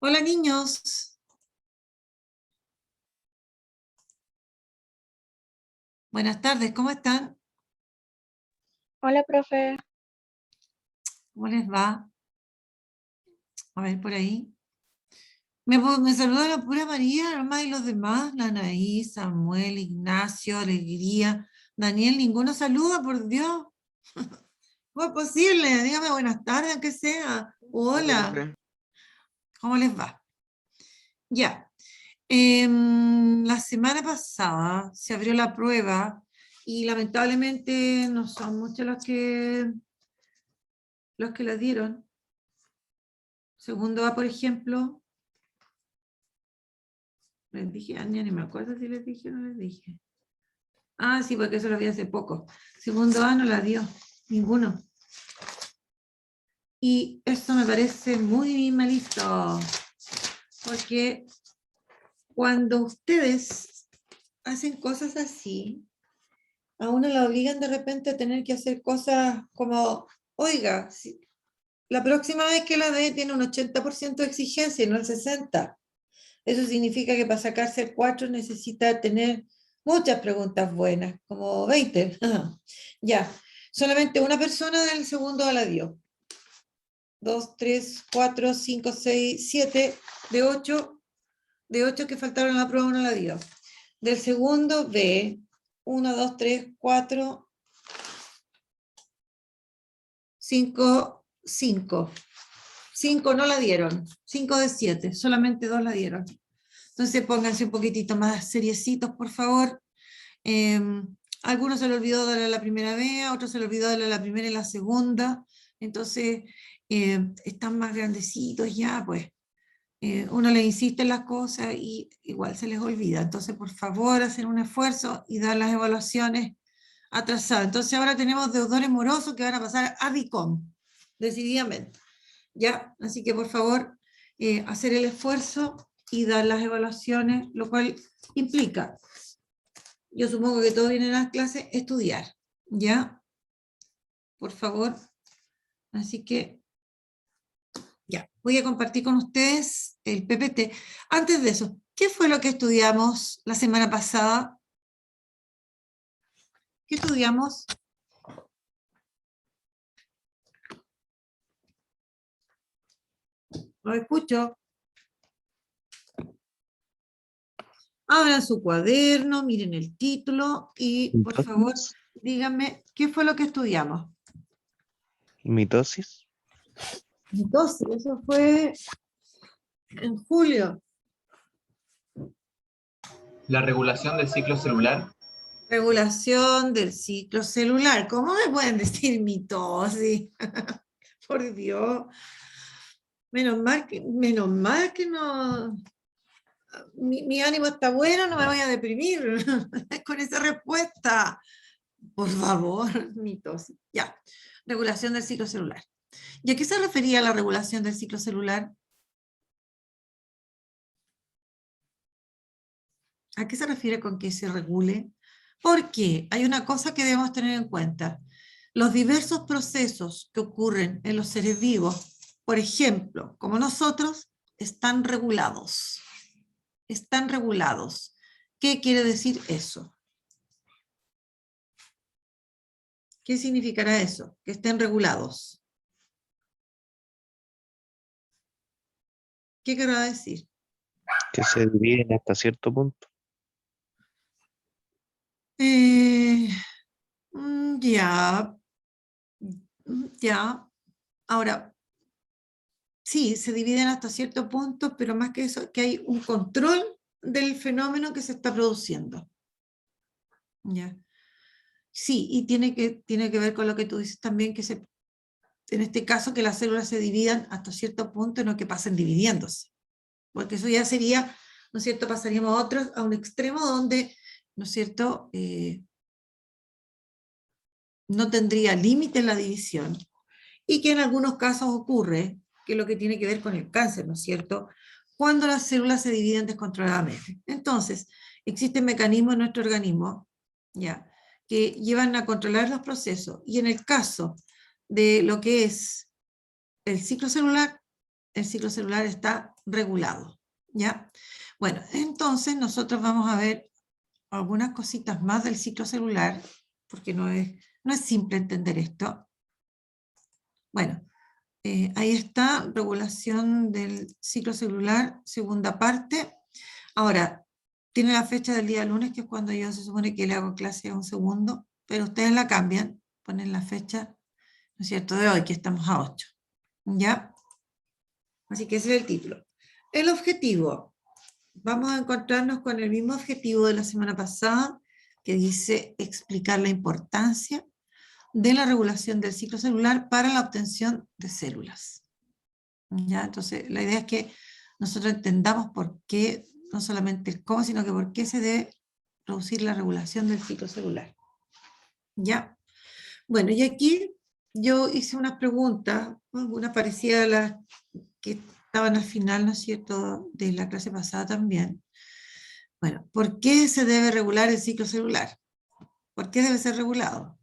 Hola niños. Buenas tardes, ¿cómo están? Hola, profe. ¿Cómo les va? A ver, por ahí. Me saluda la pura María, nomás, y los demás, la Anaí, Samuel, Ignacio, Alegría, Daniel, ninguno saluda, por Dios. ¿Cómo es posible? Dígame buenas tardes, aunque sea. Hola, Hola, profe. ¿cómo les va? Ya. La semana pasada se abrió la prueba y lamentablemente no son muchos los que la dieron. Segundo A, por ejemplo, les dije, ya ni me acuerdo si les dije o no les dije. Ah, sí, porque eso lo vi hace poco. Segundo A no la dio, ninguno. Y eso me parece muy malito, porque cuando ustedes hacen cosas así, a uno la obligan de repente a tener que hacer cosas como, oiga, la próxima vez que la dé tiene un 80% de exigencia y no el 60%. Eso significa que para sacarse el 4 necesita tener muchas preguntas buenas, como 20. Ya, solamente una persona del segundo la dio. 2, 3, 4, 5, 6, 7, de 8 que faltaron en la prueba, uno la dio. Del segundo B, 1, 2, 3, 4, 5, 5. 5 no la dieron, 5 de 7, solamente 2 la dieron. Entonces pónganse un poquitito más seriecitos, por favor. A algunos se le olvidó darle la primera vez, a otros se le olvidó darle la primera y la segunda. Entonces están más grandecitos ya, pues. Uno les insiste en las cosas y igual se les olvida. Entonces, por favor, hacer un esfuerzo y dar las evaluaciones atrasadas. Entonces ahora tenemos deudores morosos que van a pasar a BICOM, decididamente. ¿Ya? Así que por favor, hacer el esfuerzo y dar las evaluaciones, lo cual implica, yo supongo que todos vienen a las clases, estudiar, ¿ya? Por favor. Así que, ya, voy a compartir con ustedes el PPT. Antes de eso, ¿qué fue lo que estudiamos la semana pasada? ¿Qué estudiamos? Lo escucho. Abran su cuaderno, miren el título y, por favor, díganme, ¿qué fue lo que estudiamos? Mitosis. Entonces, eso fue en julio. La regulación del ciclo celular. Regulación del ciclo celular. ¿Cómo me pueden decir mitosis? Por Dios. Menos mal que no. Mi ánimo está bueno, no me voy a deprimir con esa respuesta. Por favor, mitosis. Ya. Regulación del ciclo celular. ¿Y a qué se refería la regulación del ciclo celular? ¿A qué se refiere con que se regule? Porque hay una cosa que debemos tener en cuenta. Los diversos procesos que ocurren en los seres vivos, por ejemplo, como nosotros, están regulados. Están regulados. ¿Qué quiere decir eso? ¿Qué significará eso? Que estén regulados. ¿Qué querrá decir? Que se dividen hasta cierto punto. Ya. Ya. Ahora, sí, se dividen hasta cierto punto, pero más que eso, que hay un control del fenómeno que se está produciendo. ¿Ya? Sí, y tiene que ver con lo que tú dices también, que en este caso que las células se dividan hasta cierto punto y no que pasen dividiéndose. Porque eso ya sería, ¿no es cierto?, pasaríamos a un extremo donde, ¿no es cierto?, no tendría límite en la división. Y que en algunos casos ocurre, que es lo que tiene que ver con el cáncer, ¿no es cierto?, cuando las células se dividen descontroladamente. Entonces, existen mecanismos en nuestro organismo, ¿ya?, que llevan a controlar los procesos. Y en el caso de lo que es el ciclo celular está regulado, ¿ya? Bueno, entonces nosotros vamos a ver algunas cositas más del ciclo celular, porque no es simple entender esto. Bueno, ahí está, regulación del ciclo celular, segunda parte. Ahora, tiene la fecha del día lunes, que es cuando yo se supone que le hago clase a un segundo, pero ustedes la cambian, ponen la fecha, ¿no es cierto?, de hoy, que estamos a 8, ¿ya? Así que ese es el título. El objetivo. Vamos a encontrarnos con el mismo objetivo de la semana pasada, que dice explicar la importancia de la regulación del ciclo celular para la obtención de células. ¿Ya? Entonces, la idea es que nosotros entendamos por qué, no solamente el cómo, sino que por qué se debe producir la regulación del ciclo celular. ¿Ya? Bueno, y aquí yo hice unas preguntas, una parecida a las que estaban al final, ¿no es cierto?, de la clase pasada también. Bueno, ¿por qué se debe regular el ciclo celular? ¿Por qué debe ser regulado?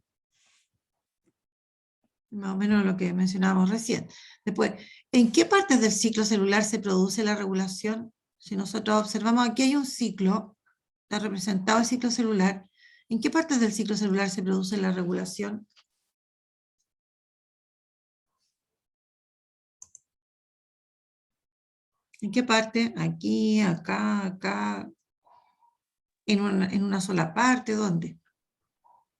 Más o menos lo que mencionábamos recién. Después, ¿en qué partes del ciclo celular se produce la regulación? Si nosotros observamos, aquí hay un ciclo, está representado el ciclo celular. ¿En qué partes del ciclo celular se produce la regulación? ¿En qué parte? Aquí, acá, acá, en una sola parte, ¿dónde?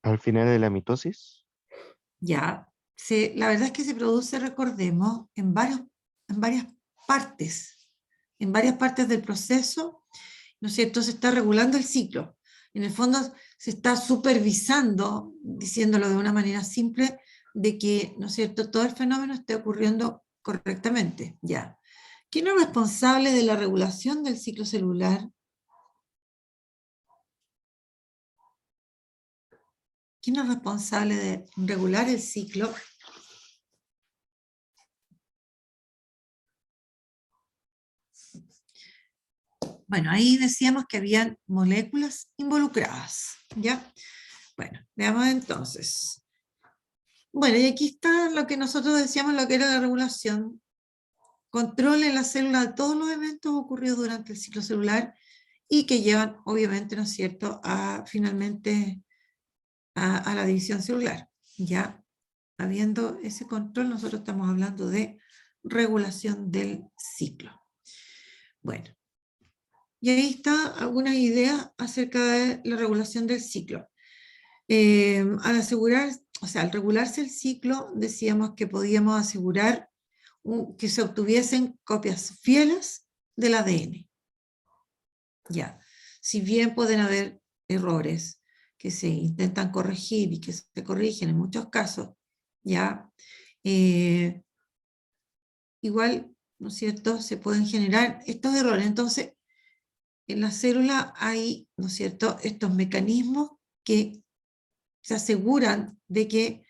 Al final de la mitosis, Ya, la verdad es que se produce, recordemos, en varias partes, en varias partes del proceso, ¿no es cierto? Se está regulando el ciclo. En el fondo se está supervisando, diciéndolo de una manera simple, de que, ¿no es cierto?, todo el fenómeno esté ocurriendo correctamente. Ya. ¿Quién es responsable de la regulación del ciclo celular? ¿Quién es responsable de regular el ciclo? Bueno, ahí decíamos que habían moléculas involucradas, ¿ya? Bueno, veamos entonces. Bueno, y aquí está lo que nosotros decíamos, lo que era la regulación. Controle en la célula de todos los eventos ocurridos durante el ciclo celular y que llevan, obviamente, ¿no es cierto?, finalmente a la división celular. Ya, habiendo ese control, nosotros estamos hablando de regulación del ciclo. Bueno. Y ahí está algunas ideas acerca de la regulación del ciclo. Al asegurar, o sea, al regularse el ciclo, decíamos que podíamos asegurar que se obtuviesen copias fieles del ADN. Ya, si bien pueden haber errores que se intentan corregir y que se corrigen en muchos casos, ya, igual, ¿no es cierto?, se pueden generar estos errores. Entonces, en la célula hay, ¿no es cierto?, estos mecanismos que se aseguran de que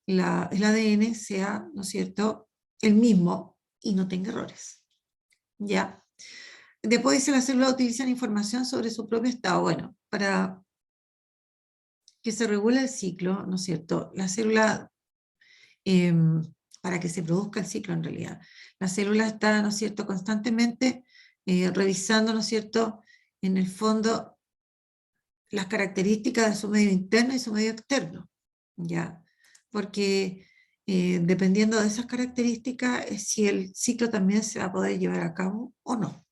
el ADN sea, ¿no es cierto?, el mismo y no tenga errores. ¿Ya? Después dice, la célula utiliza información sobre su propio estado. Bueno, para que se regule el ciclo, ¿no es cierto?, la célula, para que se produzca el ciclo en realidad, la célula está, ¿no es cierto?, constantemente revisando, ¿no es cierto?, en el fondo, las características de su medio interno y su medio externo, ¿ya? Porque dependiendo de esas características es si el ciclo también se va a poder llevar a cabo o no.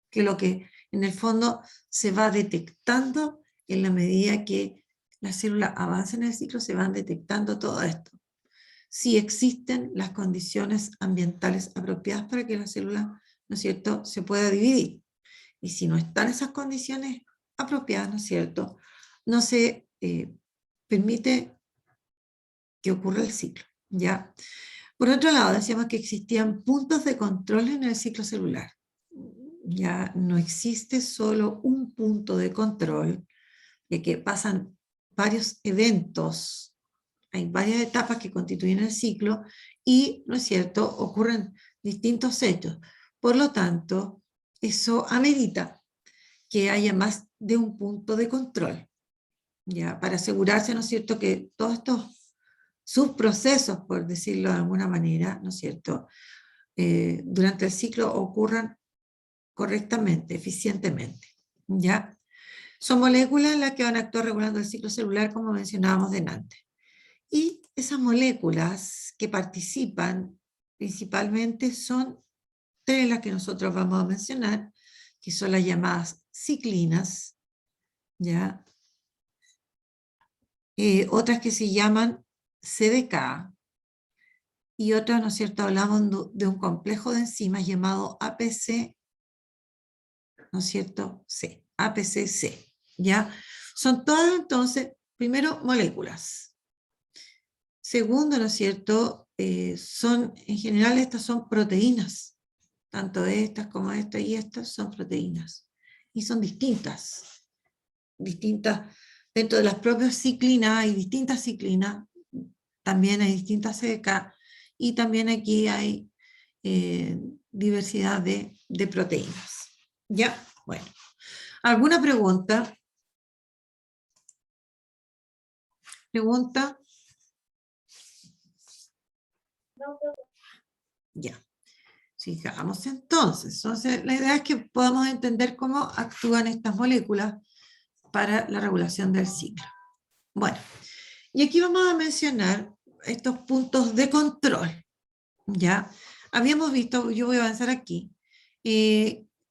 Que lo que en el fondo se va detectando en la medida que la célula avanza en el ciclo, se van detectando todo esto. Si existen las condiciones ambientales apropiadas para que la célula, ¿no es cierto?, se pueda dividir. Y si no están esas condiciones apropiadas, ¿no es cierto?, no se permite que ocurra el ciclo, ¿ya? Por otro lado, decíamos que existían puntos de control en el ciclo celular. Ya no existe solo un punto de control, ya que pasan varios eventos, hay varias etapas que constituyen el ciclo y, ¿no es cierto?, ocurren distintos hechos. Por lo tanto, eso amerita que haya más de un punto de control, ¿ya? Para asegurarse, ¿no es cierto?, que todos estos subprocesos, por decirlo de alguna manera, ¿no es cierto?, durante el ciclo ocurran correctamente, eficientemente, ¿ya? Son moléculas las que van a actuar regulando el ciclo celular, como mencionábamos delante. Y esas moléculas que participan principalmente son tres las que nosotros vamos a mencionar, que son las llamadas ciclinas, ¿ya? Otras que se llaman CDK, y otras, ¿no es cierto?, hablamos de un complejo de enzimas llamado APC, ¿no es cierto?, C, APCC, ¿ya? Son todas, entonces, primero, moléculas. Segundo, ¿no es cierto?, en general estas son proteínas, tanto estas como estas y estas son proteínas, y son distintas, dentro de las propias ciclinas hay distintas ciclinas, también hay distintas CDK, y también aquí hay diversidad de proteínas. ¿Ya? Bueno. ¿Alguna pregunta? ¿Pregunta? Ya. Sigamos entonces. Entonces, la idea es que podamos entender cómo actúan estas moléculas para la regulación del ciclo. Bueno, y aquí vamos a mencionar estos puntos de control. ¿Ya? Habíamos visto, yo voy a avanzar aquí,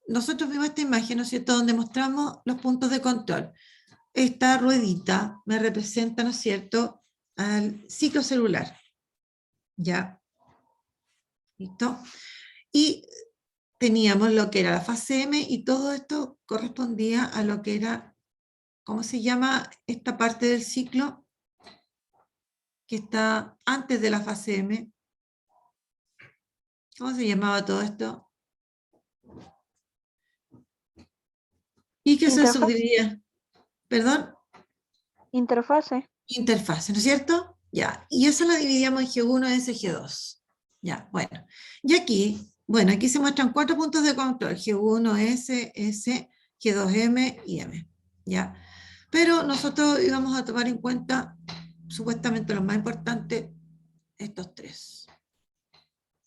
nosotros vimos esta imagen, ¿no es cierto?, donde mostramos los puntos de control. Esta ruedita me representa, ¿no es cierto?, al ciclo celular. ¿Ya? ¿Listo? Y teníamos lo que era la fase M y todo esto correspondía a lo que era, ¿cómo se llama esta parte del ciclo? Que está antes de la fase M. ¿Cómo se llamaba todo esto? ¿Y qué se Interfaz. subdividía? ¿Perdón? Interfase. Interfase, ¿no es cierto? Ya, y eso la dividíamos en G1, S, G2. Ya, bueno. Y aquí, bueno, aquí se muestran 4 puntos de control, G1, S, G2M y M. Ya, pero nosotros íbamos a tomar en cuenta, supuestamente los más importantes, estos 3.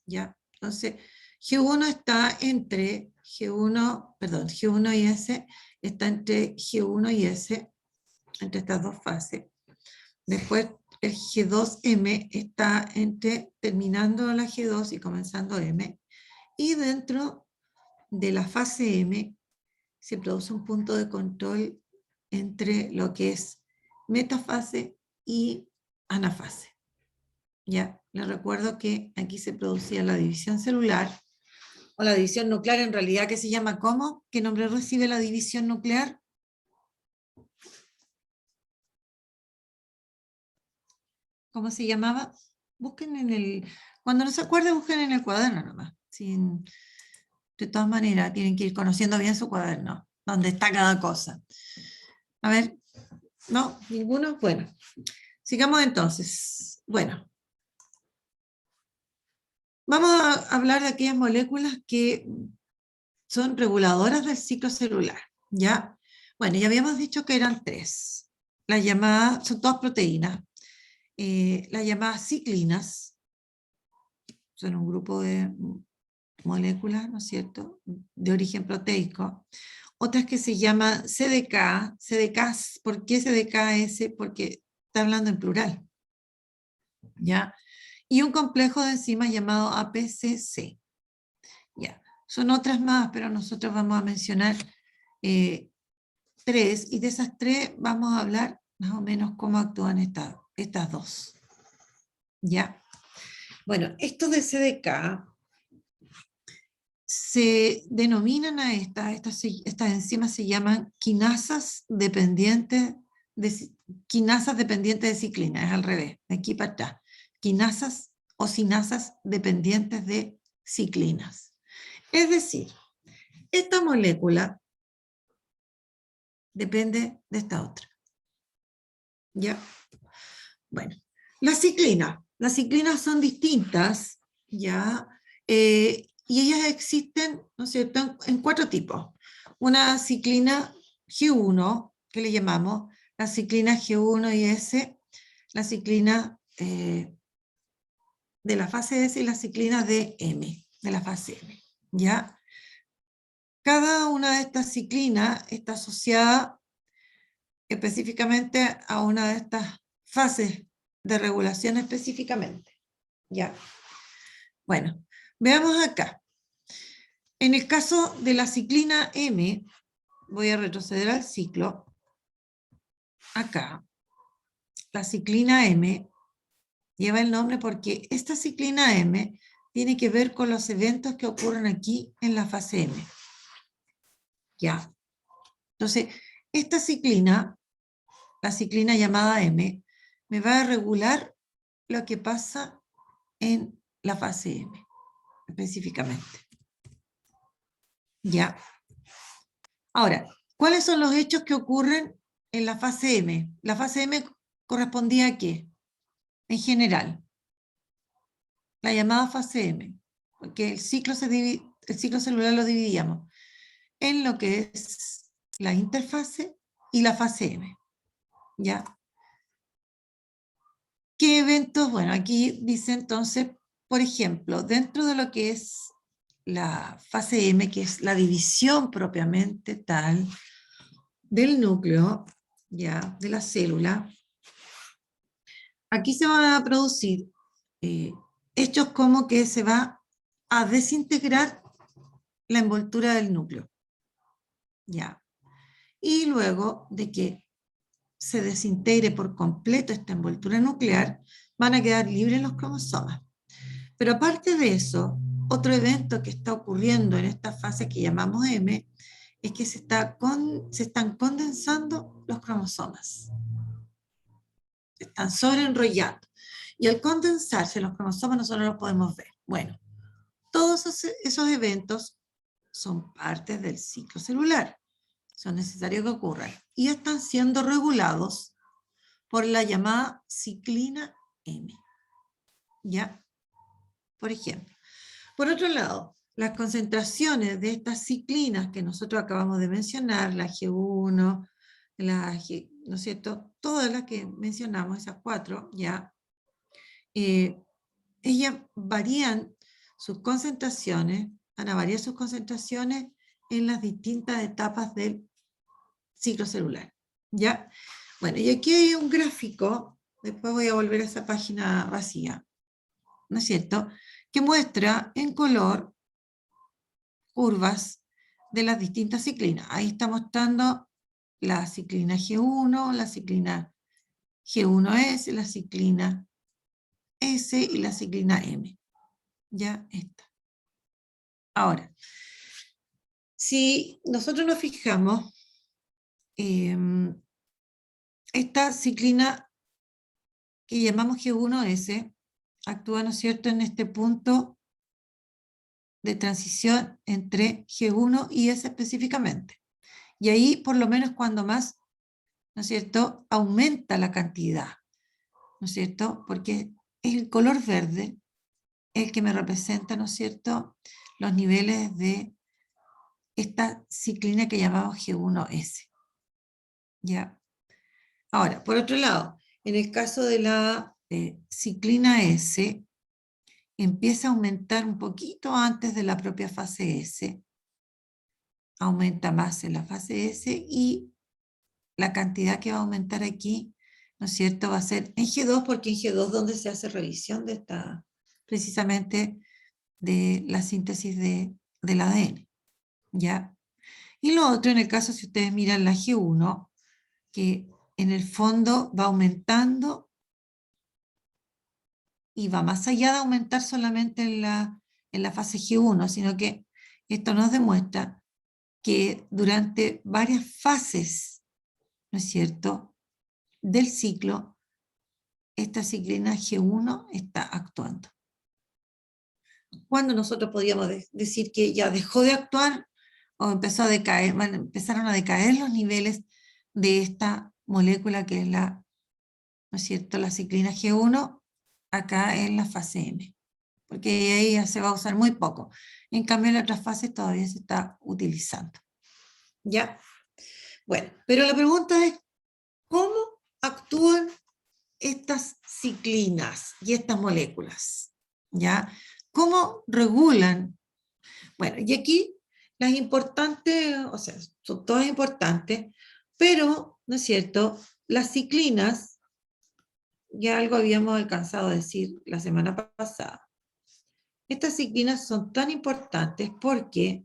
Ya, entonces, G1 está entre G1 y S, está entre G1 y S, entre estas dos fases. Después el G2M está terminando la G2 y comenzando M. Y dentro de la fase M se produce un punto de control entre lo que es metafase y anafase. Ya, les recuerdo que aquí se producía la división celular, o la división nuclear en realidad, que se llama ¿cómo? ¿Qué nombre recibe la división nuclear? ¿Cómo se llamaba? Busquen cuando no se acuerden, busquen en el cuaderno nomás. De todas maneras, tienen que ir conociendo bien su cuaderno, donde está cada cosa. A ver, ¿no? ¿Ninguno? Bueno, sigamos entonces. Bueno, vamos a hablar de aquellas moléculas que son reguladoras del ciclo celular, ¿ya? Bueno, ya habíamos dicho que eran 3. Las llamadas, son todas proteínas. Las llamadas ciclinas, son un grupo de moléculas, ¿no es cierto?, de origen proteico. Otras que se llaman CDK, ¿por qué CDKS? Porque está hablando en plural, ¿ya? Y un complejo de enzimas llamado APCC, ¿ya? Son otras más, pero nosotros vamos a mencionar 3, y de esas 3 vamos a hablar más o menos cómo actúan estas 2, ¿ya? Bueno, estos de CDK se denominan a estas enzimas, se llaman quinasas dependientes de ciclina, es al revés, de aquí para atrás. Quinasas o sinasas dependientes de ciclinas. Es decir, esta molécula depende de esta otra. ¿Ya? Bueno, las ciclinas son distintas, ¿ya? Y ellas existen, ¿no es cierto?, en 4 tipos. Una ciclina G1, que le llamamos, la ciclina G1 y S, la ciclina de la fase S y la ciclina de M, de la fase M, ¿ya? Cada una de estas ciclinas está asociada específicamente a una de estas fases de regulación específicamente, ¿ya? Bueno, veamos acá. En el caso de la ciclina M, voy a retroceder al ciclo, acá, la ciclina M lleva el nombre porque esta ciclina M tiene que ver con los eventos que ocurren aquí en la fase M. ¿Ya? Entonces, esta ciclina, la ciclina llamada M, me va a regular lo que pasa en la fase M, específicamente. ¿Ya? Ahora, ¿cuáles son los hechos que ocurren en la fase M? La fase M correspondía a ¿qué? En general, la llamada fase M, porque el ciclo celular lo dividíamos en lo que es la interfase y la fase M. ¿Ya? ¿Qué eventos? Bueno, aquí dice entonces, por ejemplo, dentro de lo que es la fase M, que es la división propiamente tal del núcleo, ya, de la célula, aquí se van a producir hechos como que se va a desintegrar la envoltura del núcleo. Ya. Y luego de que se desintegre por completo esta envoltura nuclear, van a quedar libres los cromosomas. Pero aparte de eso, otro evento que está ocurriendo en esta fase que llamamos M es que se están condensando los cromosomas. Se están sobreenrollando. Y al condensarse los cromosomas nosotros los podemos ver. Bueno, todos esos eventos son partes del ciclo celular. Son necesarios que ocurran. Y están siendo regulados por la llamada ciclina M. ¿Ya? Por ejemplo. Por otro lado, las concentraciones de estas ciclinas que nosotros acabamos de mencionar, la G1, ¿no es cierto? Todas las que mencionamos, esas 4, ya, ellas varían sus concentraciones, van a variar sus concentraciones en las distintas etapas del ciclo celular, ¿ya? Bueno, y aquí hay un gráfico, después voy a volver a esa página vacía, ¿no es cierto?, que muestra en color curvas de las distintas ciclinas. Ahí está mostrando la ciclina G1, la ciclina G1S, la ciclina S y la ciclina M. Ya está. Ahora, si nosotros nos fijamos, esta ciclina que llamamos G1S actúa, ¿no es cierto?, en este punto de transición entre G1 y S específicamente. Y ahí, por lo menos, cuando más, ¿no es cierto?, aumenta la cantidad, ¿no es cierto?, porque el color verde es el que me representa, ¿no es cierto?, los niveles de esta ciclina que llamamos G1S. ¿Ya? Ahora, por otro lado, en el caso de la ciclina S, empieza a aumentar un poquito antes de la propia fase S, aumenta más en la fase S y la cantidad que va a aumentar aquí, ¿no es cierto?, va a ser en G2, porque en G2 es donde se hace revisión de esta, precisamente de la síntesis del ADN, ¿ya? Y lo otro, en el caso, si ustedes miran la G1, que en el fondo va aumentando y va más allá de aumentar solamente en la fase G1, sino que esto nos demuestra que durante varias fases, ¿no es cierto?, del ciclo, esta ciclina G1 está actuando. ¿Cuándo nosotros podríamos decir que ya dejó de actuar o empezó a decaer, empezaron a decaer los niveles de esta molécula que es la, ¿no es cierto?, la ciclina G1, acá en la fase M, porque ahí ya se va a usar muy poco. En cambio, en otras fases todavía se está utilizando. ¿Ya? Bueno, pero la pregunta es, ¿cómo actúan estas ciclinas y estas moléculas? ¿Ya? ¿Cómo regulan? Bueno, y aquí las importantes, o sea, son todas importantes, pero, ¿no es cierto?, las ciclinas, ya algo habíamos alcanzado a decir la semana pasada. Estas ciclinas son tan importantes porque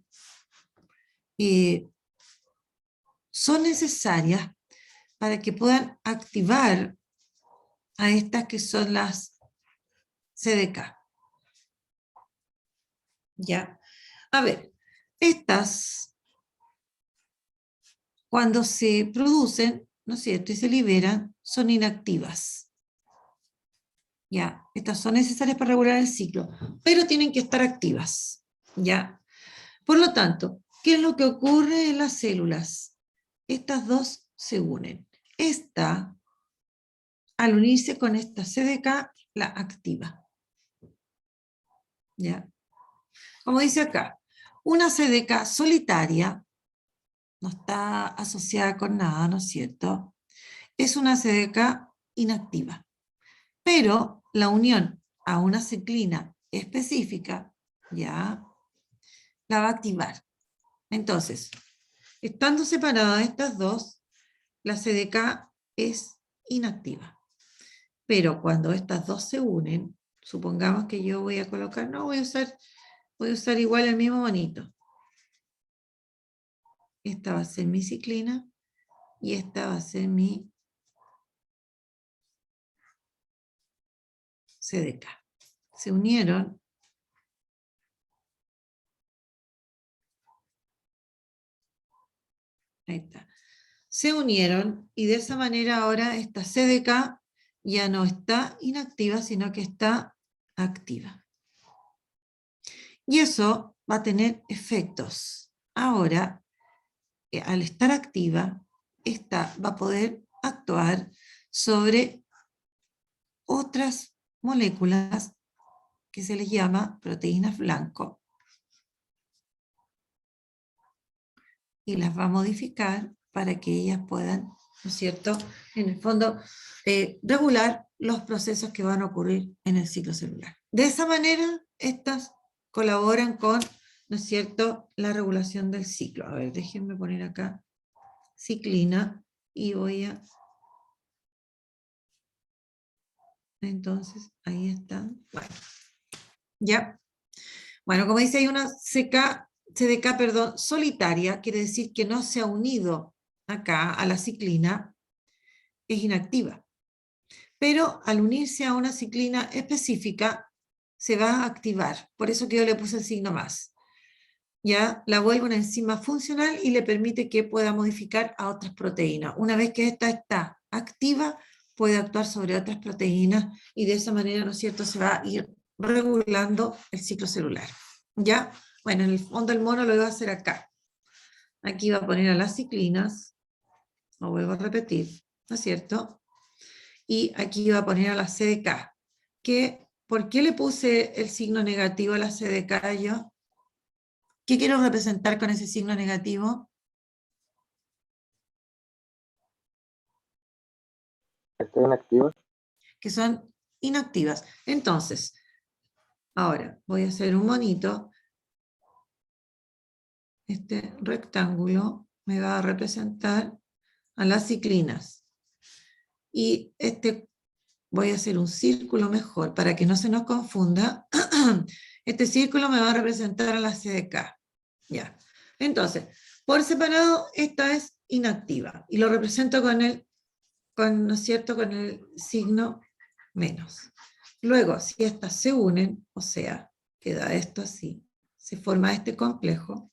son necesarias para que puedan activar a estas que son las CDK. ¿Ya? A ver, estas, cuando se producen, ¿no es cierto?, y se liberan, son inactivas. ¿Ya? Estas son necesarias para regular el ciclo, pero tienen que estar activas. ¿Ya? Por lo tanto, ¿qué es lo que ocurre en las células? Estas dos se unen. Esta, al unirse con esta CDK, la activa. ¿Ya? Como dice acá, una CDK solitaria, no está asociada con nada, ¿no es cierto? Es una CDK inactiva. Pero la unión a una ciclina específica, ya, la va a activar. Entonces, estando separadas estas dos, la CDK es inactiva. Pero cuando estas dos se unen, supongamos que yo voy a colocar, no, voy a usar igual el mismo bonito. Esta va a ser mi ciclina y esta va a ser mi CDK. Se unieron. Ahí está. Se unieron y de esa manera ahora esta CDK ya no está inactiva, sino que está activa. Y eso va a tener efectos. Ahora, al estar activa, esta va a poder actuar sobre otras moléculas que se les llama proteínas blanco y las va a modificar para que ellas puedan, ¿no es cierto?, en el fondo, regular los procesos que van a ocurrir en el ciclo celular. De esa manera, estas colaboran con, ¿no es cierto?, la regulación del ciclo. A ver, déjenme poner acá ciclina y voy a... Entonces, ahí están. Bueno, ya. Bueno, como dice, hay una CDK, perdón, solitaria, quiere decir que no se ha unido acá a la ciclina, es inactiva. Pero al unirse a una ciclina específica, se va a activar. Por eso que yo le puse el signo más. Ya la vuelve una enzima funcional y le permite que pueda modificar a otras proteínas. Una vez que esta está activa, puede actuar sobre otras proteínas y de esa manera, ¿no es cierto?, se va a ir regulando el ciclo celular. ¿Ya? Bueno, en el fondo el mono lo iba a hacer acá. Aquí va a poner a las ciclinas, lo vuelvo a repetir, ¿no es cierto? Y aquí va a poner a la CDK. ¿Por qué le puse el signo negativo a la CDK yo? ¿Qué quiero representar con ese signo negativo? ¿Está inactiva? Que son inactivas. Entonces, ahora voy a hacer un monito. Este rectángulo me va a representar a las ciclinas. Y voy a hacer un círculo mejor para que no se nos confunda. Este círculo me va a representar a la CDK. Ya. Entonces, por separado, esta es inactiva. Y lo represento ¿no es cierto?, con el signo menos. Luego, si estas se unen, o sea, queda esto así, se forma este complejo.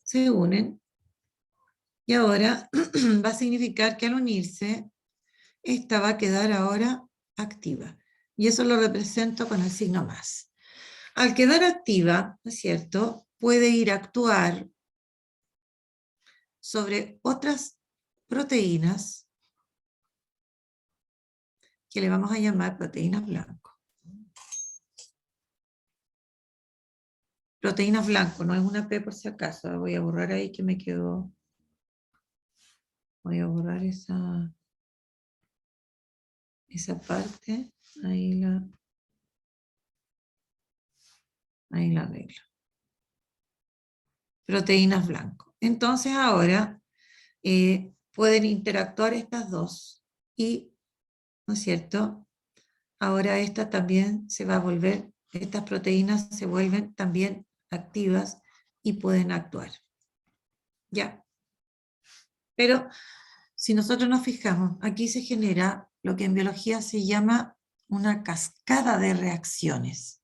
Se unen. Y ahora va a significar que al unirse, esta va a quedar ahora activa. Y eso lo represento con el signo más. Al quedar activa, ¿no es cierto?, puede ir a actuar sobre otras proteínas que le vamos a llamar proteínas blanco. Proteínas blanco, no es una P por si acaso. Voy a borrar ahí que me quedó. Voy a borrar esa. esa parte, ahí la arreglo. Proteínas blanco. Entonces ahora pueden interactuar estas dos y, ¿no es cierto? Ahora esta también se va a volver, estas proteínas se vuelven también activas y pueden actuar. ¿Ya? Pero si nosotros nos fijamos, aquí se genera lo que en biología se llama una cascada de reacciones.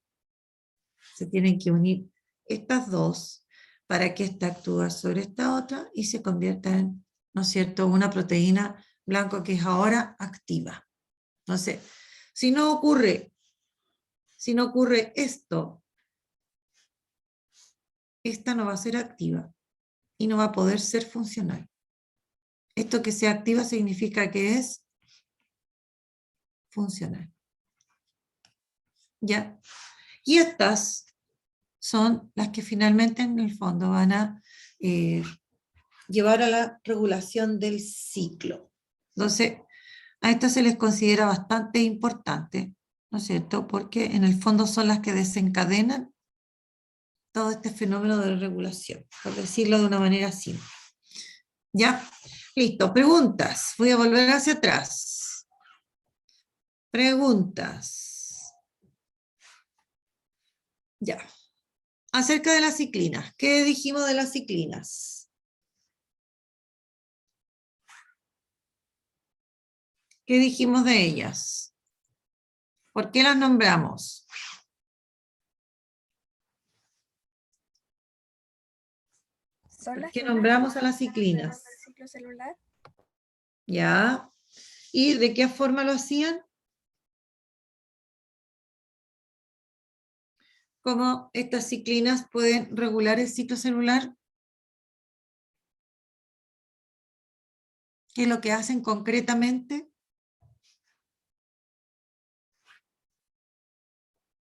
Se tienen que unir estas dos para que esta actúe sobre esta otra y se convierta en, ¿no es cierto?, una proteína blanco que es ahora activa. Entonces, si no ocurre esto, esta no va a ser activa y no va a poder ser funcional. Esto que sea activa significa que es funcional. ¿Ya? Y estas son las que finalmente en el fondo van a llevar a la regulación del ciclo. Entonces, a estas se les considera bastante importante, ¿no es cierto? Porque en el fondo son las que desencadenan todo este fenómeno de regulación, por decirlo de una manera simple. ¿Ya? Listo, preguntas. Voy a volver hacia atrás. Preguntas. Ya. Acerca de las ciclinas. ¿Qué dijimos de las ciclinas? ¿Qué dijimos de ellas? ¿Por qué las nombramos? ¿Por qué nombramos a las ciclinas? El ciclo celular. ¿Ya? ¿Y de qué forma lo hacían? ¿Cómo estas ciclinas pueden regular el ciclo celular? ¿Qué es lo que hacen concretamente?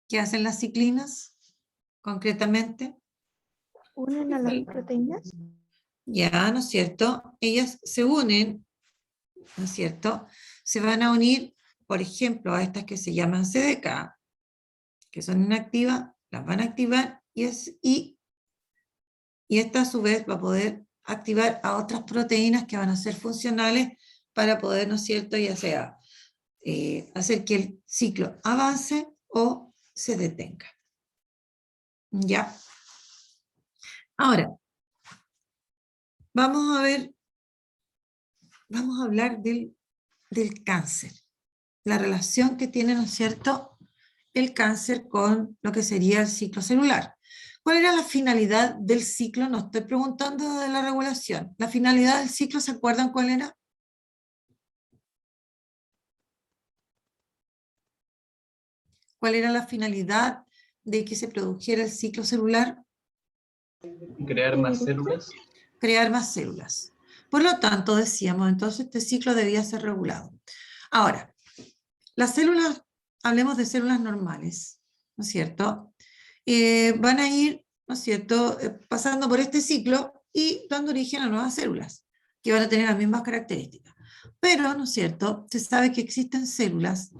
¿Qué hacen las ciclinas concretamente? ¿Unen a las proteínas? Ya, ¿no es cierto? Ellas se unen, ¿no es cierto? Se van a unir, por ejemplo, a estas que se llaman CDK, que son inactivas, las van a activar y esta a su vez va a poder activar a otras proteínas que van a ser funcionales para poder, ¿no es cierto?, ya sea hacer que el ciclo avance o se detenga. ¿Ya? Ahora, vamos a hablar del cáncer, la relación que tiene, ¿no es cierto?, el cáncer con lo que sería el ciclo celular. ¿Cuál era la finalidad del ciclo? No estoy preguntando de la regulación. ¿La finalidad del ciclo, se acuerdan cuál era? ¿Cuál era la finalidad de que se produjera el ciclo celular? Crear más células. Crear más células. Por lo tanto, decíamos, entonces este ciclo debía ser regulado. Ahora, las células, hablemos de células normales, ¿no es cierto? Van a ir, ¿no es cierto?, pasando por este ciclo y dando origen a nuevas células, que van a tener las mismas características. Pero, ¿no es cierto?, se sabe que existen células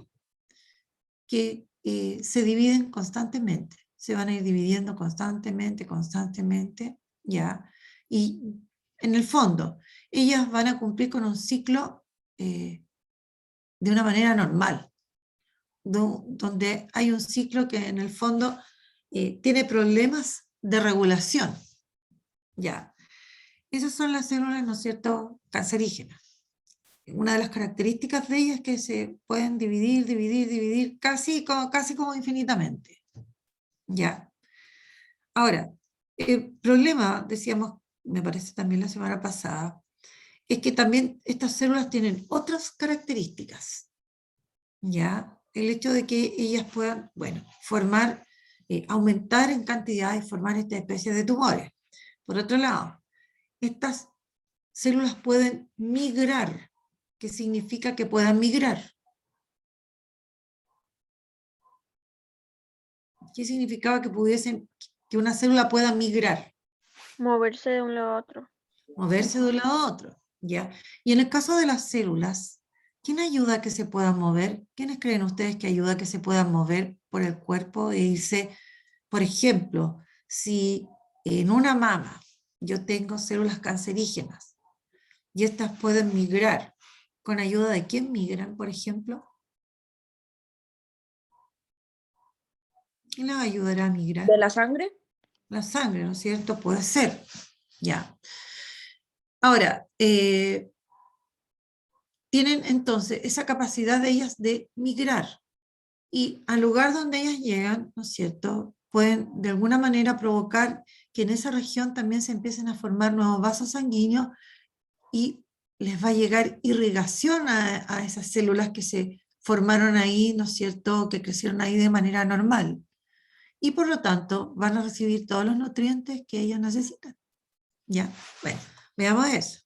que se dividen constantemente, se van a ir dividiendo constantemente, ¿ya? Y en el fondo, ellas van a cumplir con un ciclo de una manera normal, donde hay un ciclo que en el fondo tiene problemas de regulación, ¿ya? Esas son las células, ¿no es cierto?, cancerígenas. Una de las características de ellas es que se pueden dividir casi como infinitamente, ¿ya? Ahora, el problema, decíamos, me parece también la semana pasada, es que también estas células tienen otras características, ¿ya? El hecho de que ellas puedan, bueno, formar, aumentar en cantidad y formar esta especie de tumores. Por otro lado, estas células pueden migrar. ¿Qué significa que puedan migrar? ¿Qué significaba que una célula pueda migrar? Moverse de un lado a otro. Moverse de un lado a otro, ¿ya? Y en el caso de las células ¿Quién ayuda a que se puedan mover? ¿Quiénes creen ustedes que ayuda a que se puedan mover por el cuerpo e irse? Por ejemplo, si en una mama yo tengo células cancerígenas y estas pueden migrar, ¿con ayuda de quién migran, por ejemplo? ¿Quién las ayudará a migrar? ¿De la sangre? La sangre, ¿no es cierto? Puede ser. Ya. Ahora, tienen entonces esa capacidad de ellas de migrar. Y al lugar donde ellas llegan, ¿no es cierto?, pueden de alguna manera provocar que en esa región también se empiecen a formar nuevos vasos sanguíneos y les va a llegar irrigación a esas células que se formaron ahí, ¿no es cierto?, que crecieron ahí de manera normal. Y por lo tanto van a recibir todos los nutrientes que ellas necesitan. ¿Ya? Bueno, veamos eso.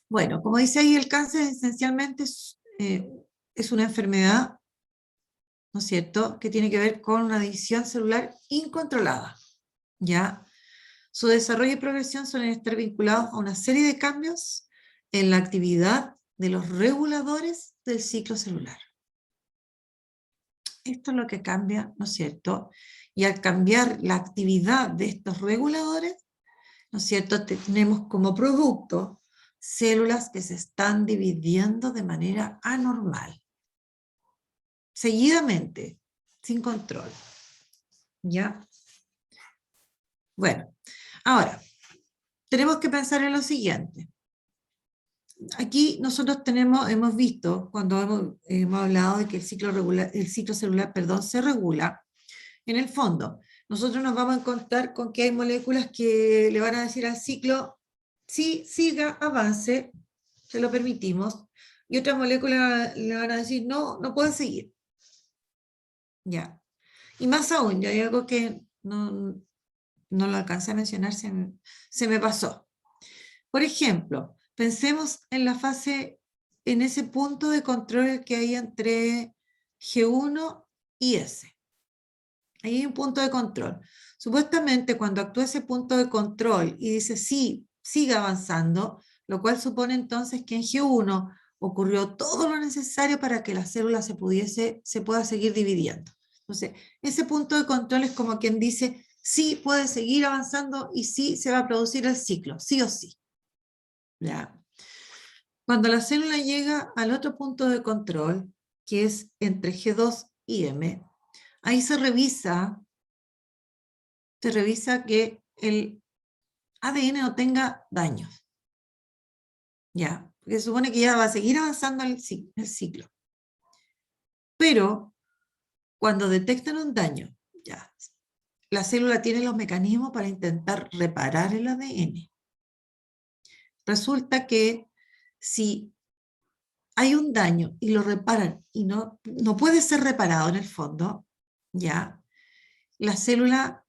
Bueno, como dice ahí, el cáncer esencialmente es una enfermedad, ¿no es cierto?, que tiene que ver con una división celular incontrolada, ¿ya? Su desarrollo y progresión suelen estar vinculados a una serie de cambios en la actividad de los reguladores del ciclo celular. Esto es lo que cambia, ¿no es cierto? Y al cambiar la actividad de estos reguladores, ¿no es cierto?, tenemos como producto células que se están dividiendo de manera anormal, seguidamente, sin control. ¿Ya? Bueno, ahora, tenemos que pensar en lo siguiente. Aquí nosotros hemos visto, cuando hemos hablado de que el ciclo celular, se regula, en el fondo, nosotros nos vamos a encontrar con que hay moléculas que le van a decir al ciclo, sí, siga, avance, se lo permitimos, y otras moléculas le van a decir, no, no puede seguir. Ya. Y más aún, ya hay algo que no lo alcancé a mencionar, se me pasó. Por ejemplo, pensemos en la fase, en ese punto de control que hay entre G1 y S. Ahí hay un punto de control. Supuestamente cuando actúa ese punto de control y dice sí, siga avanzando, lo cual supone entonces que en G1 ocurrió todo lo necesario para que la célula se pueda seguir dividiendo. Entonces, ese punto de control es como quien dice, sí puede seguir avanzando y sí se va a producir el ciclo, sí o sí. ¿Ya? Cuando la célula llega al otro punto de control, que es entre G2 y M, ahí se revisa que el ADN no tenga daños. ¿Ya? Porque se supone que ya va a seguir avanzando el ciclo. Pero, cuando detectan un daño, ya, la célula tiene los mecanismos para intentar reparar el ADN. Resulta que si hay un daño y lo reparan y no puede ser reparado en el fondo, ya, la célula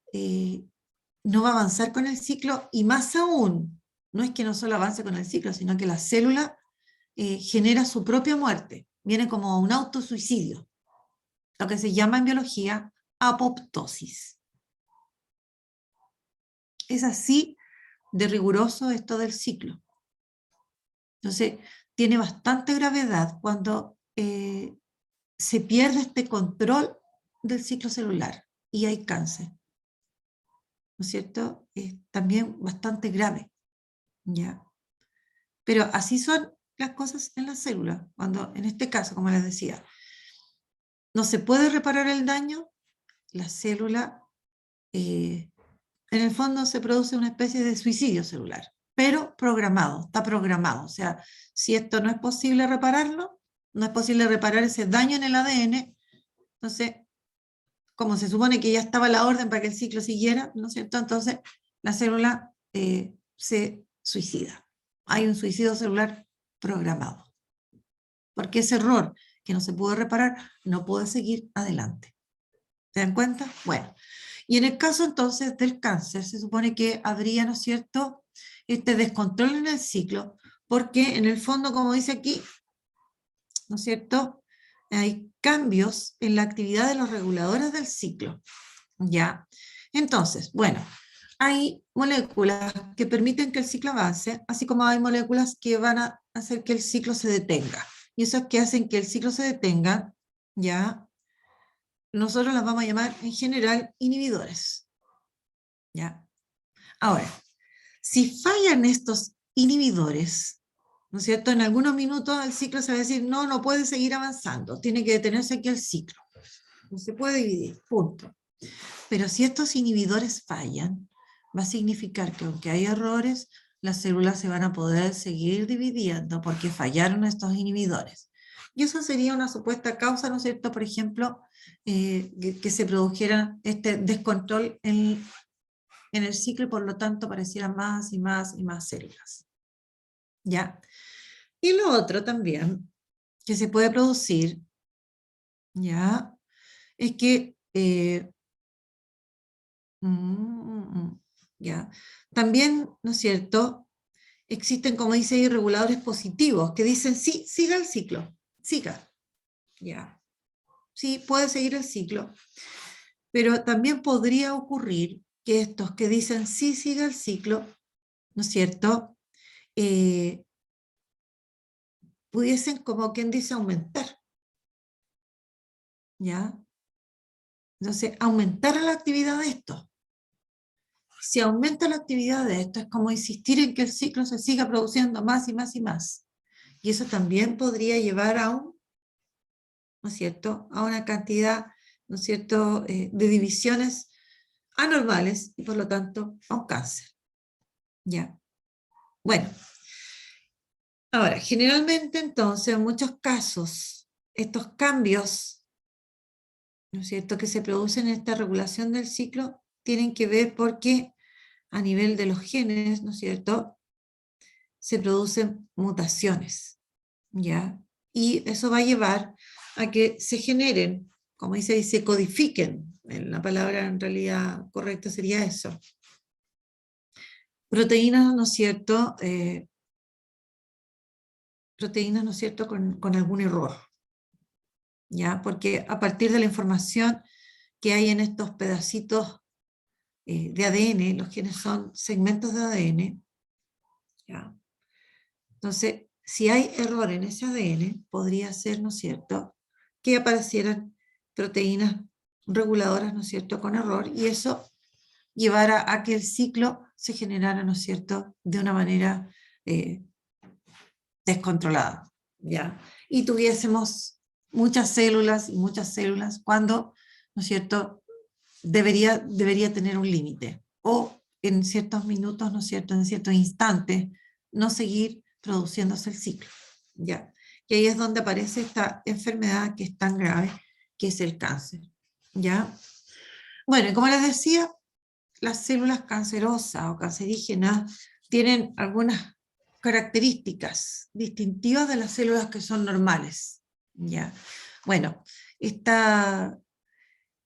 no va a avanzar con el ciclo y más aún, no es que no solo avance con el ciclo, sino que la célula genera su propia muerte, viene como un autosuicidio, lo que se llama en biología apoptosis. Es así de riguroso esto del ciclo. Entonces, tiene bastante gravedad cuando se pierde este control del ciclo celular y hay cáncer. ¿No es cierto? Es también bastante grave, ¿ya? Pero así son las cosas en la célula, cuando en este caso, como les decía, no se puede reparar el daño, la célula, en el fondo se produce una especie de suicidio celular, pero programado, está programado. O sea, si esto no es posible repararlo, no es posible reparar ese daño en el ADN, entonces, como se supone que ya estaba la orden para que el ciclo siguiera, ¿no es cierto? Entonces, la célula se suicida. Hay un suicidio celular programado. Porque ese error que no se pudo reparar no puede seguir adelante. ¿Se dan cuenta? Bueno, y en el caso entonces del cáncer, se supone que habría, ¿no es cierto?, este descontrol en el ciclo, porque en el fondo, como dice aquí, ¿no es cierto?, hay cambios en la actividad de los reguladores del ciclo. ¿Ya? Entonces, bueno, hay moléculas que permiten que el ciclo avance, así como hay moléculas que van a hacer que el ciclo se detenga. Y esas que hacen que el ciclo se detenga, ya, nosotros las vamos a llamar en general inhibidores. ¿Ya? Ahora, si fallan estos inhibidores, ¿no es cierto? En algunos minutos el ciclo se va a decir, no, no puede seguir avanzando, tiene que detenerse aquí el ciclo. No se puede dividir, punto. Pero si estos inhibidores fallan, va a significar que aunque hay errores, las células se van a poder seguir dividiendo porque fallaron estos inhibidores. Y eso sería una supuesta causa, ¿no es cierto? Por ejemplo, que se produjera este descontrol en el ciclo y por lo tanto aparecieran más y más y más células. ¿Ya? Y lo otro también que se puede producir, ¿ya? Es que ¿ya? También, ¿no es cierto? Existen, como dice ahí, reguladores positivos que dicen, sí, siga el ciclo, siga, ¿ya? Sí, puede seguir el ciclo, pero también podría ocurrir que estos que dicen, sí, siga el ciclo, ¿no es cierto? Pudiesen, como quien dice, aumentar, ¿ya? Entonces, aumentar la actividad de esto. Si aumenta la actividad de esto, es como insistir en que el ciclo se siga produciendo más y más y más. Y eso también podría llevar a un, ¿no es cierto?, a una cantidad, ¿no es cierto?, de divisiones anormales y por lo tanto a un cáncer. ¿Ya? Bueno, ahora, generalmente entonces, en muchos casos, estos cambios, ¿no es cierto?, que se producen en esta regulación del ciclo, tienen que ver porque a nivel de los genes, ¿no es cierto?, se producen mutaciones, ¿ya? Y eso va a llevar a que se generen, como dice, se codifiquen, la palabra en realidad correcta sería eso, proteínas, ¿no es cierto?, proteínas, ¿no es cierto?, con algún error, ¿ya? Porque a partir de la información que hay en estos pedacitos de ADN, los genes son segmentos de ADN, ¿ya? Entonces, si hay error en ese ADN, podría ser, ¿no es cierto?, que aparecieran proteínas reguladoras, ¿no es cierto?, con error, y eso llevara a que el ciclo se generara, ¿no es cierto?, de una manera descontrolada, ¿ya? Y tuviésemos muchas células y muchas células cuando, ¿no es cierto?, debería tener un límite, o en ciertos minutos, ¿no es cierto?, en ciertos instantes, no seguir produciéndose el ciclo, ¿ya? Y ahí es donde aparece esta enfermedad que es tan grave, que es el cáncer, ¿ya? Bueno, y como les decía, las células cancerosas o cancerígenas tienen algunas características distintivas de las células que son normales, ¿ya? Bueno, esta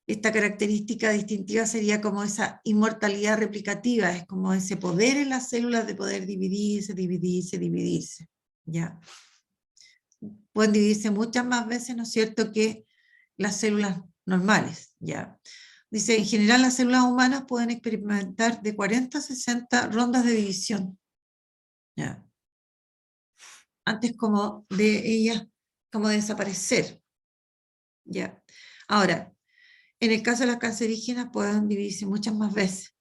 característica distintiva sería como esa inmortalidad replicativa, es como ese poder en las células de poder dividirse, ¿ya? Pueden dividirse muchas más veces, ¿no es cierto?, que las células normales, ¿ya? Dice, en general las células humanas pueden experimentar de 40 a 60 rondas de división, ¿ya? Antes como de ellas, como de desaparecer, ¿ya? Ahora, en el caso de las cancerígenas pueden dividirse muchas más veces.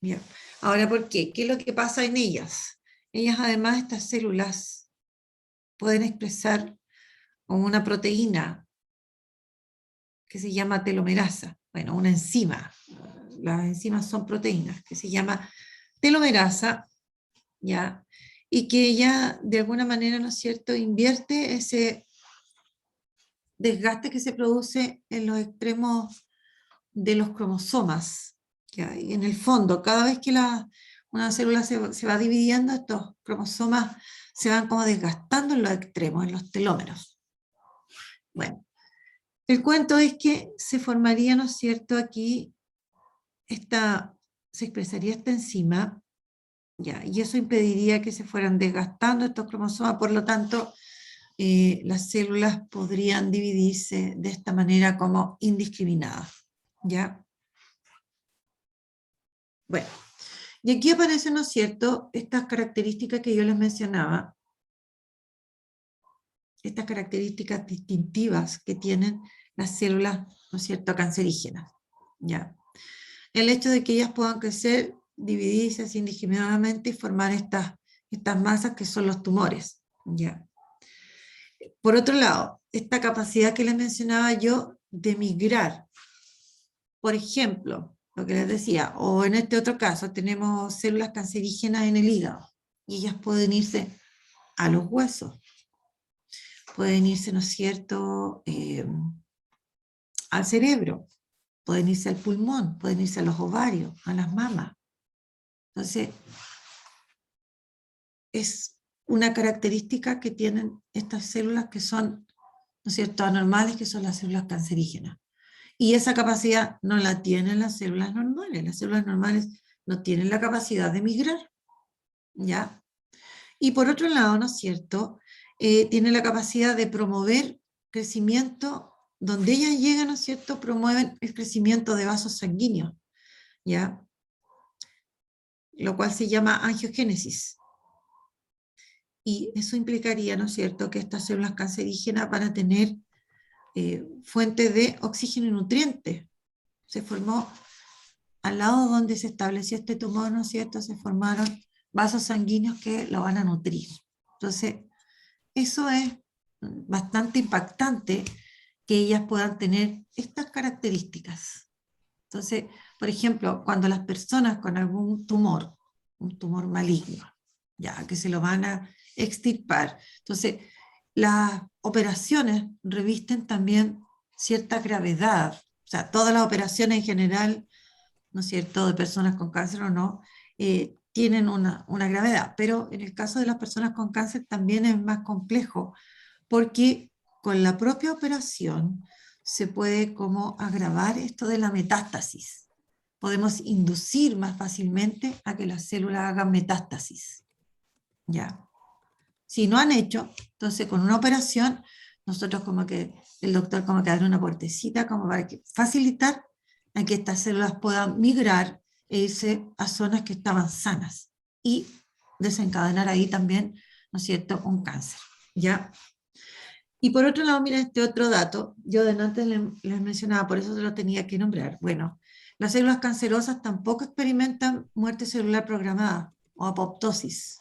Bien. Ahora, ¿por qué? ¿Qué es lo que pasa en ellas? Ellas, además, estas células pueden expresar una proteína que se llama telomerasa. Bueno, una enzima. Las enzimas son proteínas, que se llama telomerasa, ¿ya? Y que ella, de alguna manera, ¿no es cierto?, invierte ese desgaste que se produce en los extremos de los cromosomas, ¿ya? Y en el fondo, cada vez que una célula se va dividiendo, estos cromosomas se van como desgastando en los extremos, en los telómeros. Bueno, el cuento es que se formaría, ¿no es cierto?, aquí, se expresaría esta enzima, ¿ya? Y eso impediría que se fueran desgastando estos cromosomas, por lo tanto, las células podrían dividirse de esta manera como indiscriminada, ¿ya? Bueno, y aquí aparecen, ¿no es cierto?, estas características que yo les mencionaba, estas características distintivas que tienen las células, ¿no es cierto?, cancerígenas, ¿ya? El hecho de que ellas puedan crecer, dividirse así indiscriminadamente y formar estas masas que son los tumores, ¿ya? Por otro lado, esta capacidad que les mencionaba yo de migrar, por ejemplo, lo que les decía, o en este otro caso tenemos células cancerígenas en el hígado, y ellas pueden irse a los huesos, pueden irse, ¿no es cierto?, al cerebro, pueden irse al pulmón, pueden irse a los ovarios, a las mamas. Entonces, es una característica que tienen estas células que son, ¿no es cierto?, anormales, que son las células cancerígenas. Y esa capacidad no la tienen las células normales. Las células normales no tienen la capacidad de migrar, ¿ya? Y por otro lado, ¿no es cierto?, tienen la capacidad de promover crecimiento, donde ellas llegan, ¿no es cierto?, promueven el crecimiento de vasos sanguíneos, ¿ya? Lo cual se llama angiogénesis. Y eso implicaría, ¿no es cierto?, que estas células cancerígenas van a tener fuentes de oxígeno y nutrientes. Se formó al lado donde se estableció este tumor, ¿no es cierto?, se formaron vasos sanguíneos que lo van a nutrir. Entonces, eso es bastante impactante, que ellas puedan tener estas características. Entonces, por ejemplo, cuando las personas con algún tumor, un tumor maligno, ya que se lo van a extirpar, entonces las operaciones revisten también cierta gravedad, o sea, todas las operaciones en general, ¿no es cierto?, de personas con cáncer o no, tienen una gravedad, pero en el caso de las personas con cáncer también es más complejo, porque con la propia operación se puede como agravar esto de la metástasis. Podemos inducir más fácilmente a que las células hagan metástasis, ¿ya? Si no han hecho, entonces con una operación, nosotros como que, el doctor como que abre una puertecita como para facilitar a que estas células puedan migrar e irse a zonas que estaban sanas y desencadenar ahí también, ¿no es cierto?, un cáncer, ¿ya? Y por otro lado, mira este otro dato, yo de antes les mencionaba, por eso se lo tenía que nombrar. Bueno, las células cancerosas tampoco experimentan muerte celular programada o apoptosis.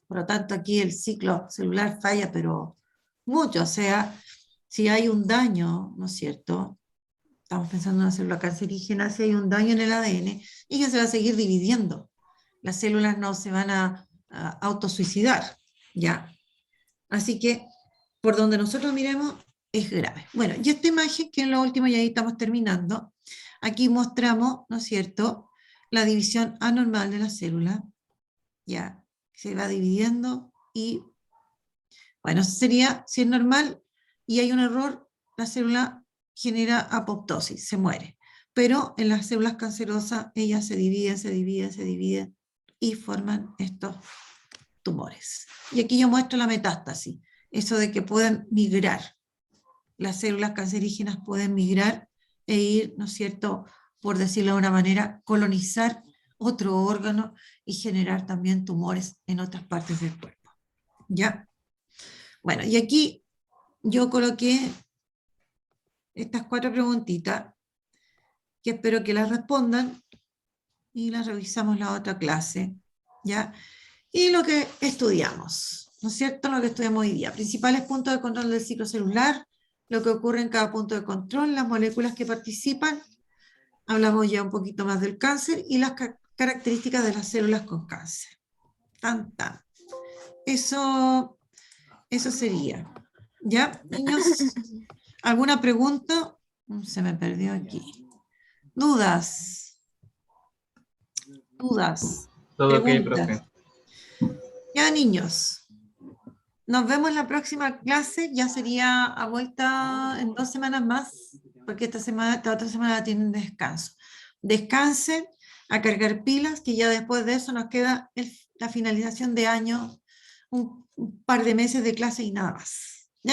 Por lo tanto, aquí el ciclo celular falla, pero mucho. O sea, si hay un daño, ¿no es cierto?, estamos pensando en una célula cancerígena, si hay un daño en el ADN, ella se va a seguir dividiendo. Las células no se van a autosuicidar, ¿ya? Así que, por donde nosotros miremos, es grave. Bueno, y esta imagen, que es la última, y ahí estamos terminando, aquí mostramos, ¿no es cierto?, la división anormal de la célula, ya, se va dividiendo y, bueno, sería, si es normal y hay un error, la célula genera apoptosis, se muere. Pero en las células cancerosas, ellas se dividen y forman estos tumores. Y aquí yo muestro la metástasis, eso de que pueden migrar, las células cancerígenas pueden migrar e ir, ¿no es cierto?, por decirlo de una manera, colonizar otro órgano y generar también tumores en otras partes del cuerpo. ¿Ya? Bueno, y aquí yo coloqué estas 4 preguntitas, que espero que las respondan, y las revisamos la otra clase, ¿ya? Y lo que estudiamos, ¿no es cierto?, lo que estudiamos hoy día. Principales puntos de control del ciclo celular, lo que ocurre en cada punto de control, las moléculas que participan, hablamos ya un poquito más del cáncer y las características de las células con cáncer. Tan, tan. Eso sería. ¿Ya, niños? ¿Alguna pregunta? Se me perdió aquí. ¿Dudas? ¿Dudas? Todo ok, ¿Preguntas? profe. Ya, niños. Nos vemos en la próxima clase. Ya sería a vuelta en 2 semanas más, porque esta otra semana tienen descanso. Descansen, a cargar pilas, que ya después de eso nos queda la finalización de año, un par de meses de clase y nada más.